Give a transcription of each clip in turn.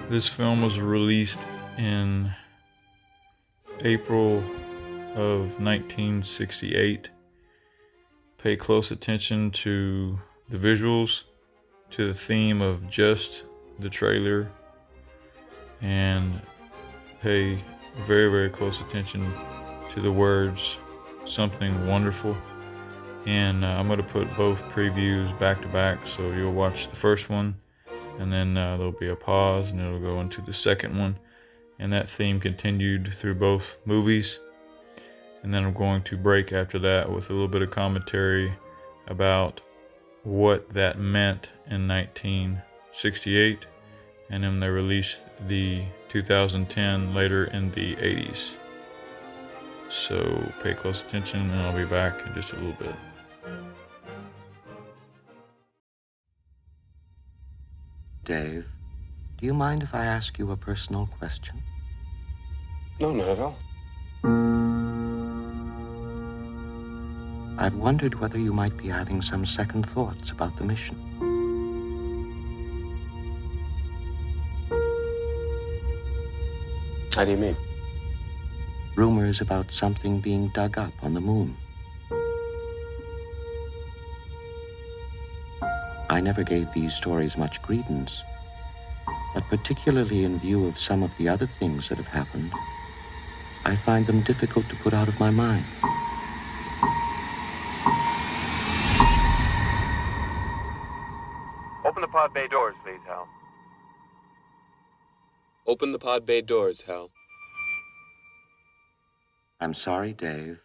This film was released in April of 1968. Pay close attention to the visuals, to the theme of just the trailer, and pay very, very close attention to the words "something wonderful." And I'm going to put both previews back to back, so you'll watch the first one, and then there'll be a pause, and it'll go into the second one. And that theme continued through both movies. And then I'm going to break after that with a little bit of commentary about what that meant in 1968, and then they released the 2010 later in the 80s. So pay close attention, and I'll be back in just a little bit. Dave, do you mind if I ask you a personal question? No, not at all. I've wondered whether you might be having some second thoughts about the mission. How do you mean? Rumors about something being dug up on the moon. I never gave these stories much credence, but particularly in view of some of the other things that have happened, I find them difficult to put out of my mind. Open the pod bay doors, please, Hal. Open the pod bay doors, Hal. I'm sorry, Dave.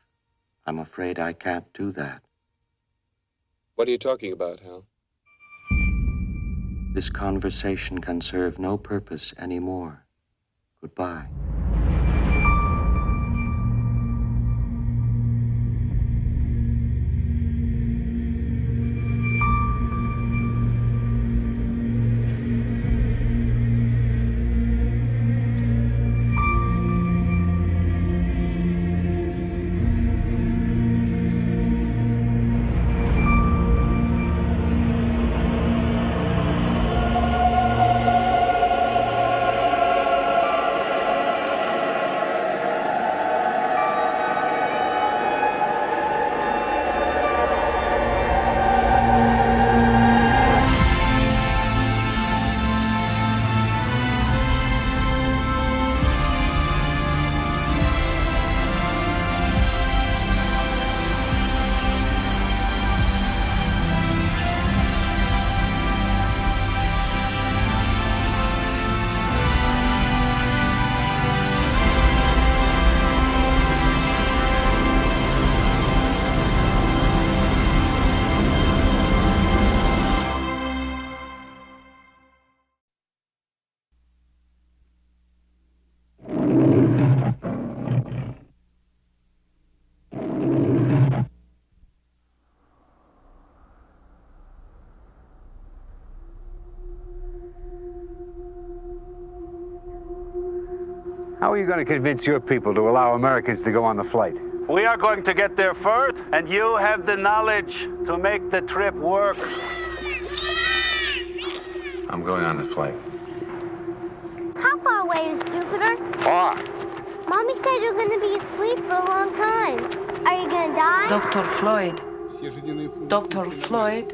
I'm afraid I can't do that. What are you talking about, Hal? This conversation can serve no purpose anymore. Goodbye. How are you going to convince your people to allow Americans to go on the flight? We are going to get there first, and you have the knowledge to make the trip work. I'm going on the flight. How far away is Jupiter? Far. Mommy said you're going to be asleep for a long time. Are you going to die? Dr. Floyd. Dr. Floyd.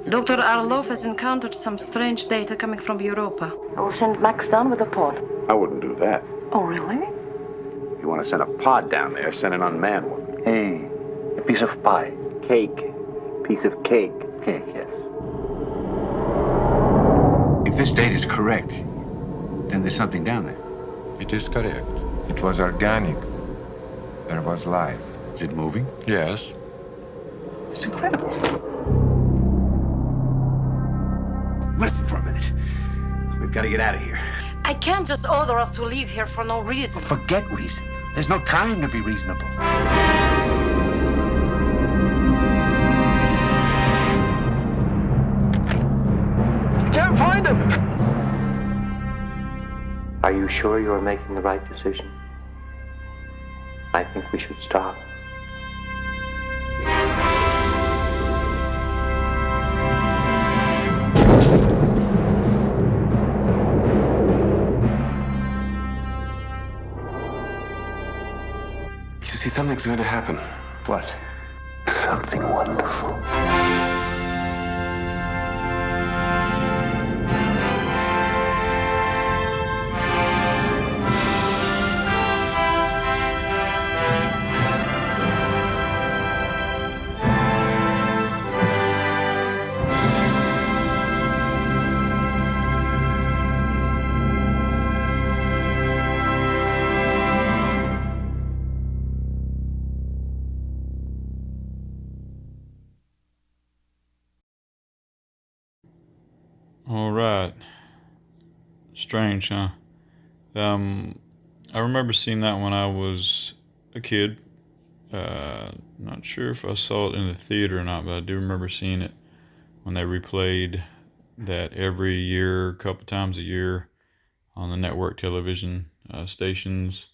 Dr. Arloff has encountered some strange data coming from Europa. I will send Max down with a pod. I wouldn't do that. Oh, really? If you want to send a pod down there, send an unmanned one. Hey, a piece of pie. Cake. Piece of cake. Cake, yes. If this date is correct, then there's something down there. It is correct. It was organic. There was life. Is it moving? Yes. It's incredible. Listen for a minute. We've got to get out of here. I can't just order us to leave here for no reason. Forget reason. There's no time to be reasonable. Can't find him! Are you sure you are making the right decision? I think we should stop. something's going to happen. What? Something wonderful. All right. Strange, huh? I remember seeing that when I was a kid. Not sure if I saw it in the theater or not, but I do remember seeing it when they replayed that every year, a couple times a year, on the network television stations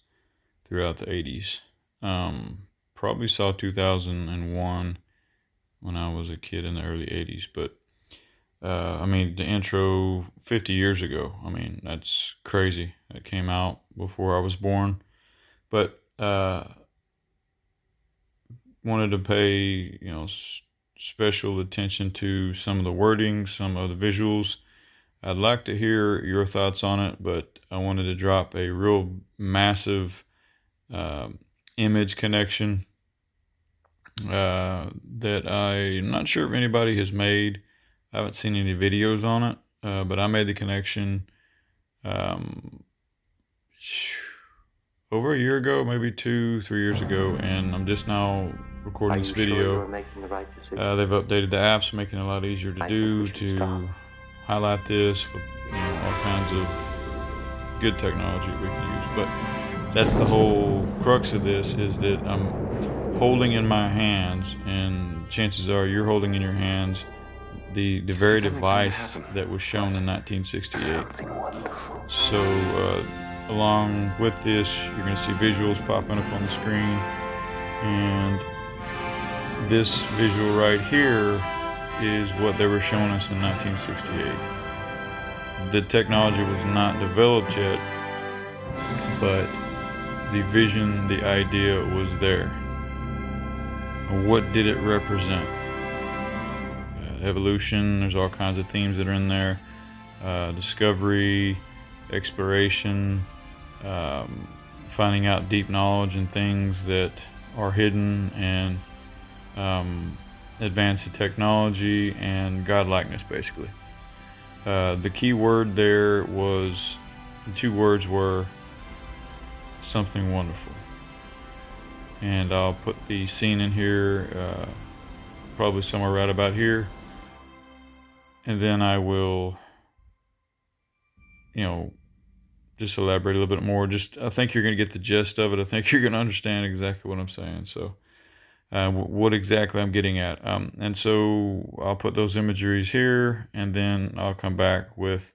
throughout the 80s. Probably saw 2001 when I was a kid in the early 80s, but I mean, the intro 50 years ago. I mean, that's crazy. It came out before I was born. But wanted to pay, special attention to some of the wording, some of the visuals. I'd like to hear your thoughts on it, but I wanted to drop a real massive image connection that I'm not sure if anybody has made. I haven't seen any videos on it, but I made the connection over a year ago, maybe 2-3 years ago, and I'm just now recording this video. Sure you were making the right decision? They've updated the apps, making it a lot easier to do, to highlight this with all kinds of good technology we can use. But that's the whole crux of this, is that I'm holding in my hands, and chances are you're holding in your hands the very device that was shown in 1968. So along with this, you're going to see visuals popping up on the screen, and this visual right here is what they were showing us in 1968. The technology was not developed yet, but the vision, the idea was there. What did it represent? Evolution, there's all kinds of themes that are in there. Discovery, exploration, finding out deep knowledge and things that are hidden, and advance of technology and godlikeness, basically. The key word there was, the two words were something wonderful. And I'll put the scene in here, probably somewhere right about here. And then I will, just elaborate a little bit more. I think you're going to get the gist of it. I think you're going to understand exactly what I'm saying. So, what exactly I'm getting at. And so I'll put those imageries here, and then I'll come back with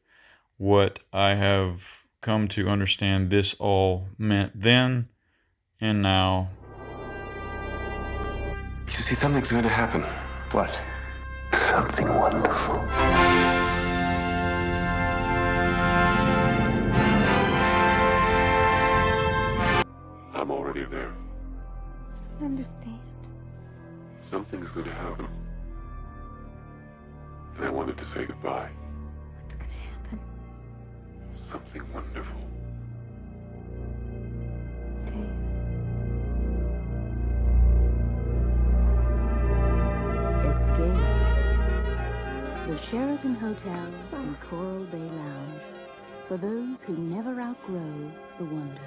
what I have come to understand this all meant then and now. You see, something's going to happen. What? Something wonderful. I'm already there. I understand. Something's going to happen. And I wanted to say goodbye. What's going to happen? Something wonderful. The Sheraton Hotel and Coral Bay Lounge, for those who never outgrow the wonder.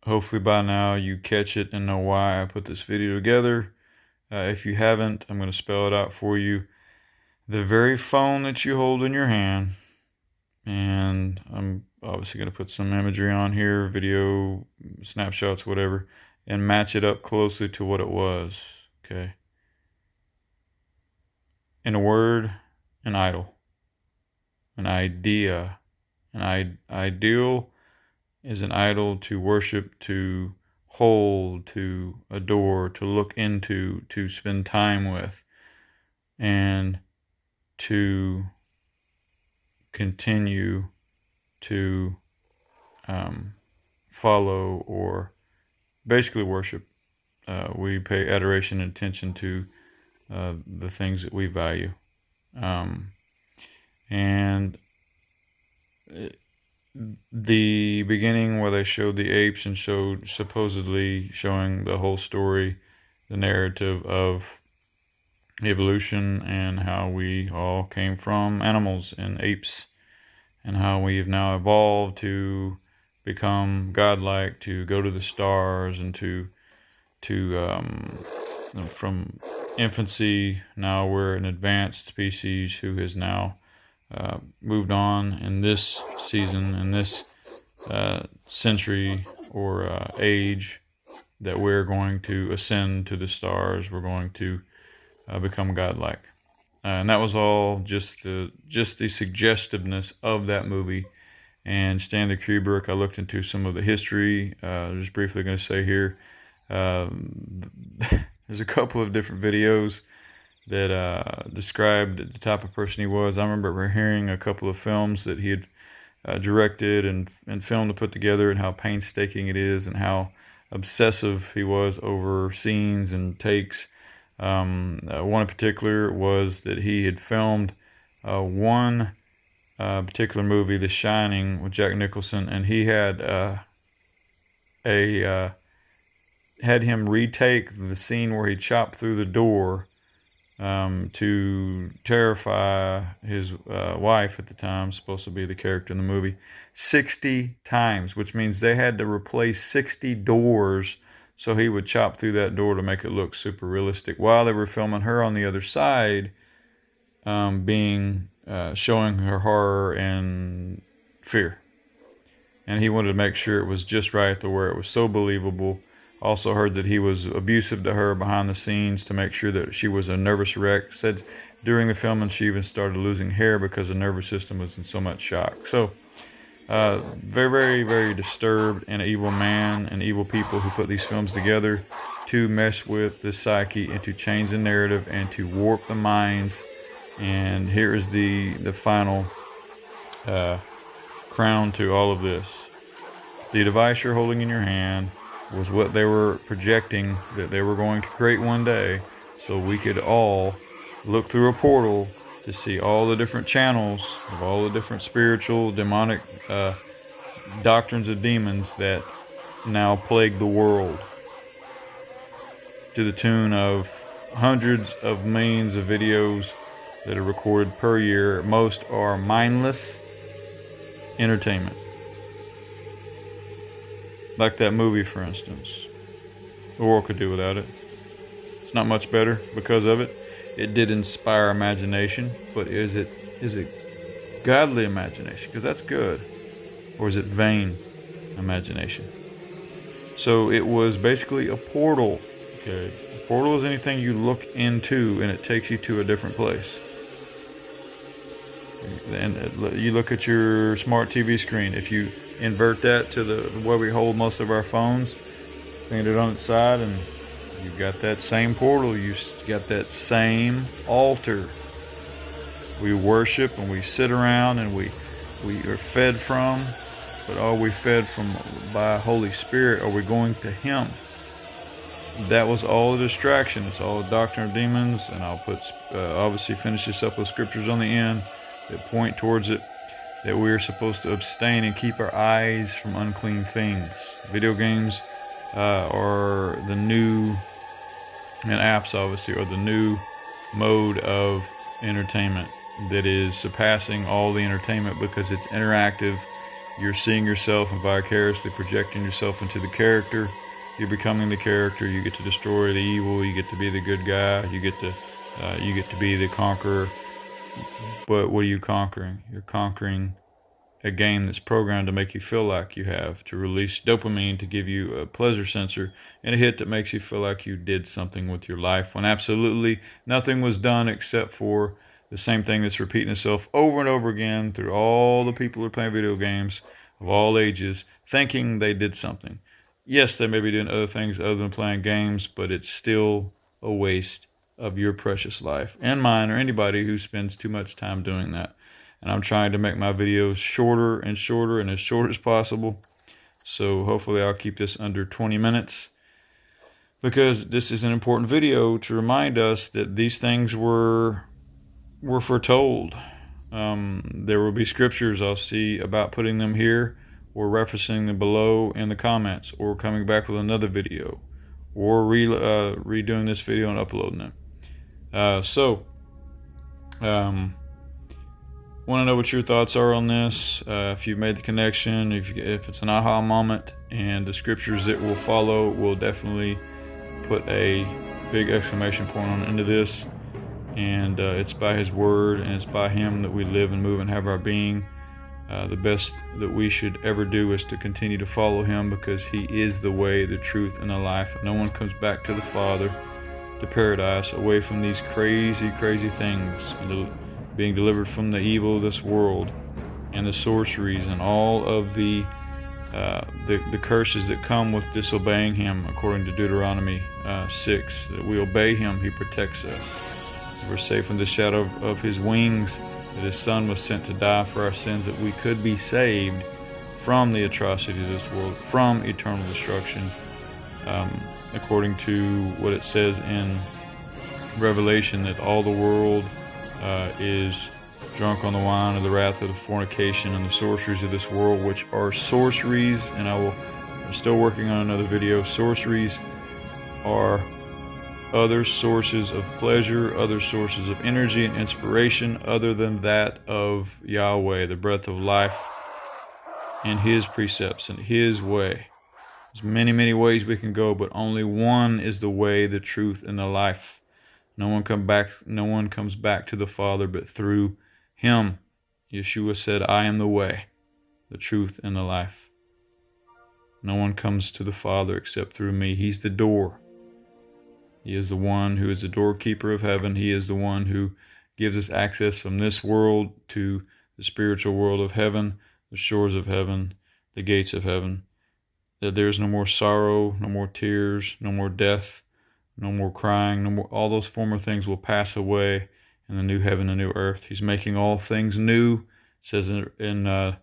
hopefully by now you catch it and know why I put this video together. If you haven't, I'm going to spell it out for you. The very phone that you hold in your hand, and I'm obviously going to put some imagery on here, video, snapshots, whatever, and match it up closely to what it was, okay? In a word, an idol, an idea. An ideal is an idol to worship, to hold, to adore, to look into, to spend time with, and to continue to follow or basically worship. We pay adoration and attention to the things that we value. And the beginning where they showed the apes and showed supposedly showing the whole story, the narrative of evolution and how we all came from animals and apes, and how we have now evolved to become godlike, to go to the stars, and to from infancy, now we're an advanced species who has now moved on in this season, in this century or age, that we're going to ascend to the stars. We're going to become godlike, and that was all just the suggestiveness of that movie. And Stanley Kubrick, I looked into some of the history. Just briefly going to say here, there's a couple of different videos that described the type of person he was. I remember hearing a couple of films that he had directed and filmed and put together, and how painstaking it is, and how obsessive he was over scenes and takes. One in particular was that he had filmed one particular movie, The Shining, with Jack Nicholson, and he had had him retake the scene where he chopped through the door to terrify his wife at the time, supposed to be the character in the movie, 60 times, which means they had to replace 60 doors so he would chop through that door to make it look super realistic, while they were filming her on the other side, showing her horror and fear. And he wanted to make sure it was just right to where it was so believable. Also heard that he was abusive to her behind the scenes to make sure that she was a nervous wreck. Said during the filming she even started losing hair because the nervous system was in so much shock. So very, very, very disturbed and evil man and evil people who put these films together to mess with the psyche and to change the narrative and to warp the minds. And here is the final crown to all of this. The device you're holding in your hand was what they were projecting that they were going to create one day, so we could all look through a portal to see all the different channels of all the different spiritual, demonic doctrines of demons that now plague the world, to the tune of hundreds of millions of videos that are recorded per year. Most are mindless entertainment. Like that movie, for instance. The world could do without it. It's not much better because of it. It did inspire imagination, but is it godly imagination? Because that's good. Or is it vain imagination? So it was basically a portal. Okay, a portal is anything you look into and it takes you to a different place. And you look at your smart TV screen. If you invert that to where we hold most of our phones, stand it on its side, and you've got that same portal. You've got that same altar. We worship and we sit around and we are fed from, but are we fed from by Holy Spirit? Are we going to Him? That was all a distraction. It's all a doctrine of demons, and I'll put obviously finish this up with scriptures on the end that point towards it, that we are supposed to abstain and keep our eyes from unclean things. Video games are the new, and apps obviously are the new mode of entertainment that is surpassing all the entertainment because it's interactive You're seeing yourself and vicariously projecting yourself into the character. You're becoming the character. You get to destroy the evil. You get to be the good guy. You get to be the conqueror. But what are you conquering? You're conquering a game that's programmed to make you feel like you have, to release dopamine, to give you a pleasure sensor, and a hit that makes you feel like you did something with your life, when absolutely nothing was done except for the same thing that's repeating itself over and over again through all the people who are playing video games of all ages, thinking they did something. Yes, they may be doing other things other than playing games, but it's still a waste of your precious life, and mine, or anybody who spends too much time doing that. And I'm trying to make my videos shorter and shorter and as short as possible. So hopefully I'll keep this under 20 minutes, because this is an important video to remind us that these things were foretold. There will be scriptures I'll see about putting them here, or referencing them below in the comments, or coming back with another video, or redoing this video and uploading them. Want to know what your thoughts are on this. If you've made the connection, if it's an aha moment, and the scriptures that will follow will definitely put a big exclamation point on the end of this. And it's by His Word, and it's by Him that we live and move and have our being. The best that we should ever do is to continue to follow Him, because He is the way, the truth, and the life. No one comes back to the Father, to paradise, away from these crazy, crazy things, and being delivered from the evil of this world, and the sorceries, and all of the curses that come with disobeying Him, according to Deuteronomy 6. That we obey Him, He protects us. We're safe in the shadow of His wings, that His Son was sent to die for our sins, that we could be saved from the atrocity of this world, from eternal destruction, according to what it says in Revelation, that all the world is drunk on the wine of the wrath of the fornication and the sorceries of this world, which are sorceries. And I'm still working on another video. Sorceries are other sources of pleasure, other sources of energy and inspiration other than that of Yahweh, the breath of life, and His precepts and His way. There's many, many ways we can go, but only one is the way, the truth, and the life. No one comes back to the Father but through Him. Yeshua said, I am the way, the truth, and the life. No one comes to the Father except through me. He's the door. He is the one who is the doorkeeper of heaven. He is the one who gives us access from this world to the spiritual world of heaven, the shores of heaven, the gates of heaven. That there is no more sorrow, no more tears, no more death, no more crying, no more. All those former things will pass away in the new heaven and new earth. He's making all things new, it says in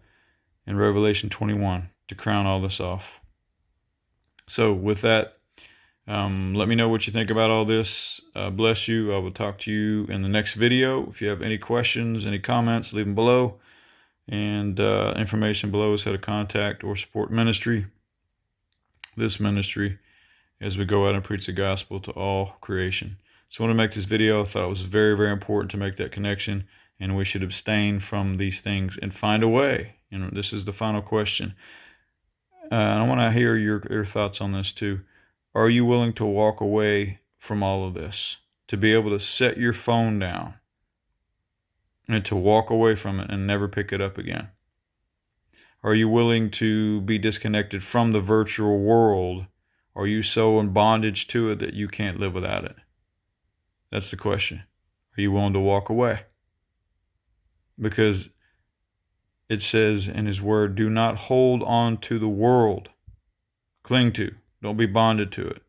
Revelation 21, to crown all this off. So with that, let me know what you think about all this. Bless you. I will talk to you in the next video. If you have any questions, any comments, leave them below. And information below is how to contact or support ministry. This ministry, as we go out and preach the gospel to all creation. So I want to make this video. I thought it was very, very important to make that connection, and we should abstain from these things and find a way. You know, this is the final question. I want to hear your thoughts on this too. Are you willing to walk away from all of this, to be able to set your phone down and to walk away from it and never pick it up again? Are you willing to be disconnected from the virtual world? Are you so in bondage to it that you can't live without it? That's the question. Are you willing to walk away? Because it says in His Word, do not hold on to the world. Cling to. Don't be bonded to it.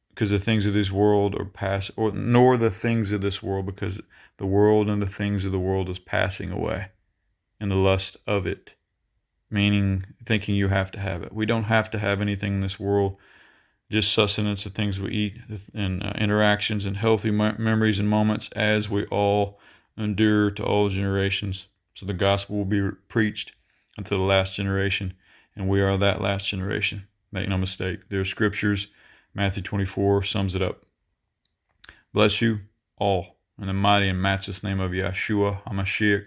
Because the things of this world are past, nor the things of this world, because the world and the things of the world is passing away, and the lust of it. Meaning thinking you have to have it. We don't have to have anything in this world. Just sustenance of things we eat, and interactions and healthy memories and moments as we all endure to all generations. So the gospel will be preached until the last generation, and we are that last generation. Make no mistake. There are scriptures. Matthew 24 sums it up. Bless you all in the mighty and matchless name of Yeshua HaMashiach,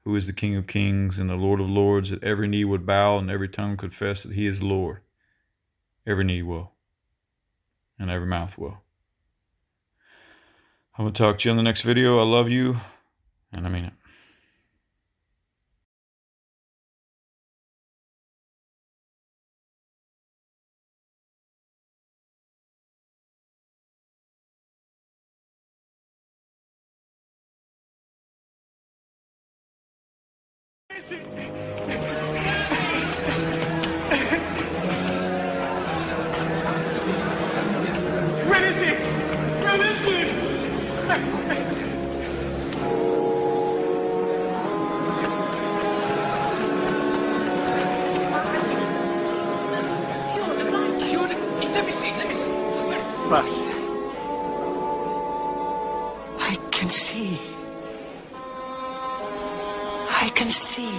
who is the King of Kings and the Lord of Lords, that every knee would bow and every tongue confess that he is Lord. Every knee will, and every mouth will. I'm going to talk to you in the next video. I love you, and I mean it. Where is he? Where is he? Let me see. Where is he? Master, I can see. I can see.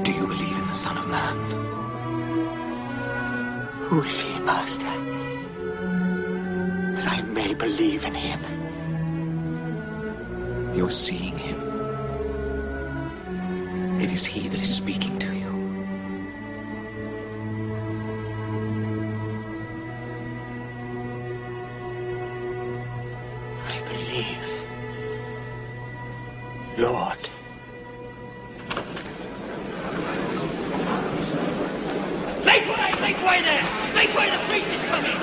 Do you believe in the Son of Man? Who is he, Master? That I may believe in him. You're seeing him. It is he that is speaking to you. I believe. Lord. Make way there! Make way, the priest is coming!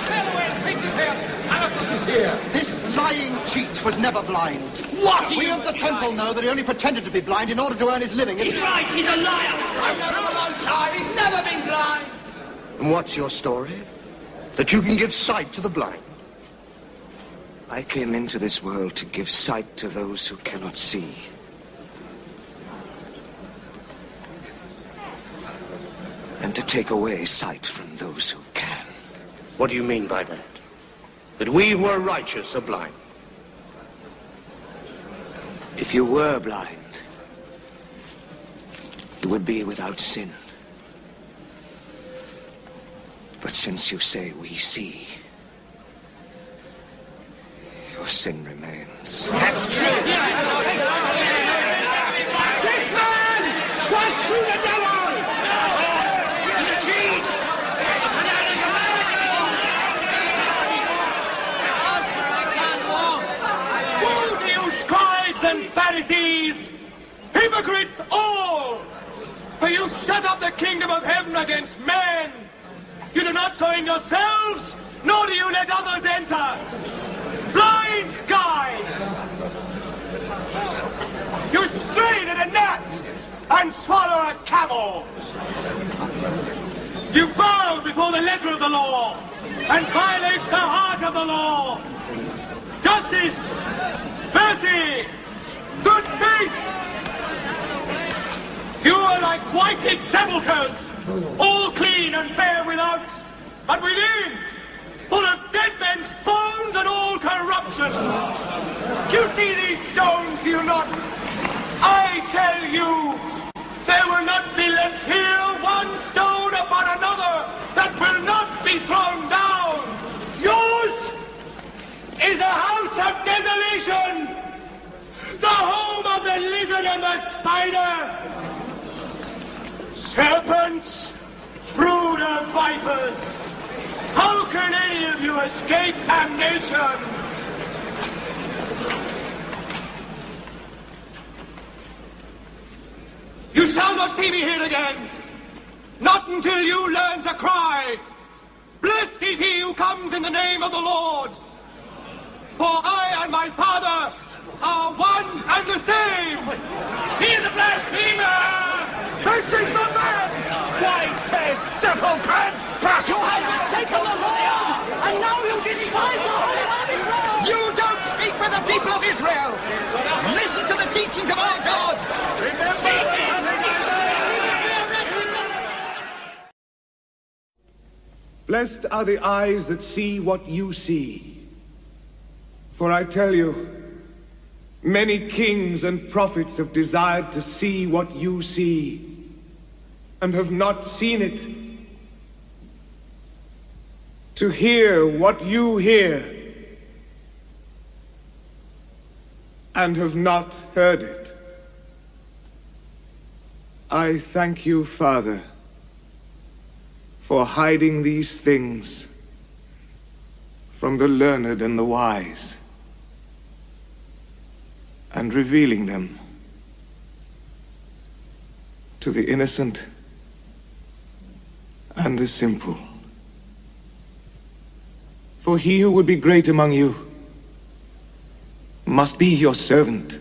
Clear away, the priest is here! Alison is here! This lying cheat was never blind. What? We of the temple know that he only pretended to be blind in order to earn his living. He's right, he's a liar! I've known him a long time, he's never been blind! And what's your story? That you can give sight to the blind? I came into this world to give sight to those who cannot see. And to take away sight from those who can. What do you mean by that? That we who are righteous are blind? If you were blind, you would be without sin. But since you say we see, your sin remains. That's true! This man wants through the devil! He's a cheat! Woe to you, scribes and Pharisees! Hypocrites all! For you shut up the kingdom of heaven against men! You do not go in yourselves, nor do you let others enter! Blind guides! You strain at a gnat and swallow a camel! You bow before the letter of the law and violate the heart of the law! Justice! Mercy! Good faith! You are like whited sepulchres, all clean and bare without, but within, full of dead men's bones and all corruption. You see these stones, do you not? I tell you, there will not be left here one stone upon another that will not be thrown down. Yours is a house of desolation, the home of the lizard and the spider. Serpents, brood of vipers, how can any of you escape damnation? You shall not see me here again, not until you learn to cry, blessed is he who comes in the name of the Lord. For I and my Father are one and the same. He is a blasphemer! This is the man! White-head sepulchres! You have forsaken the Lord, and now you despise the Holy One! You don't speak for the people of Israel! Listen to the teachings of our God! Blessed are the eyes that see what you see. For I tell you, Many kings and prophets have desired to see what you see, and have not seen it. To hear what you hear, and have not heard it. I thank you, Father, for hiding these things from the learned and the wise, and revealing them to the innocent and the simple. For he who would be great among you must be your servant.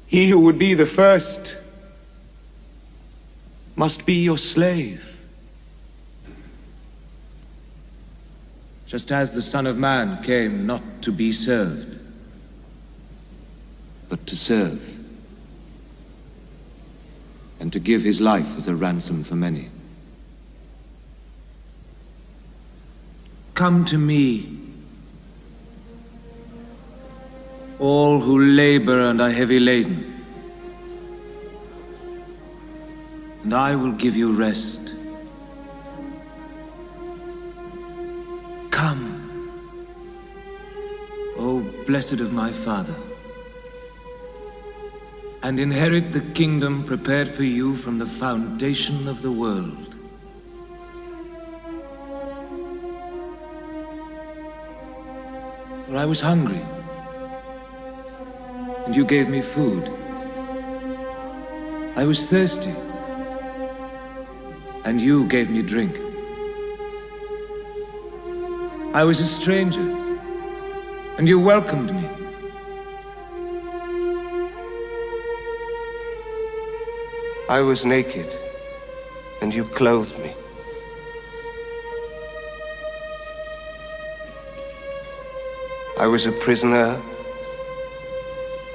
He who would be the first must be your slave. Just as the Son of Man came not to be served, but to serve, and to give his life as a ransom for many. Come to me, all who labor and are heavy laden, and I will give you rest. Come, O blessed of my Father, and inherit the kingdom prepared for you from the foundation of the world. For I was hungry, and you gave me food. I was thirsty, and you gave me drink. I was a stranger, and you welcomed me. I was naked, and you clothed me. I was a prisoner,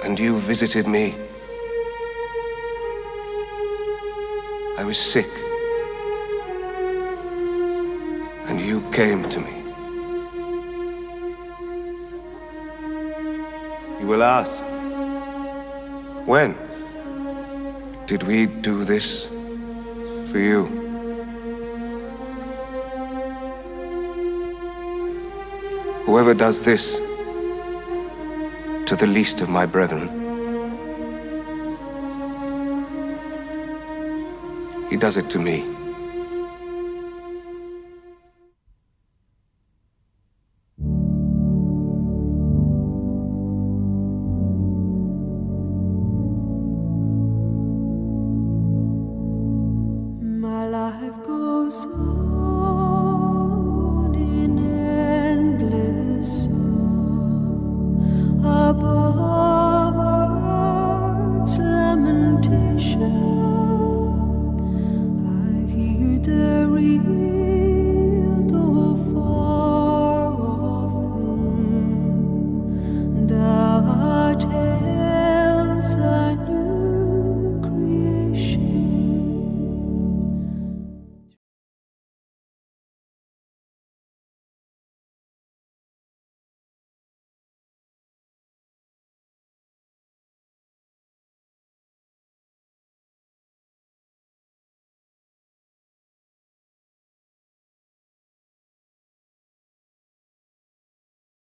and you visited me. I was sick, and you came to me. You will ask, when did we do this for you? Whoever does this to the least of my brethren, he does it to me.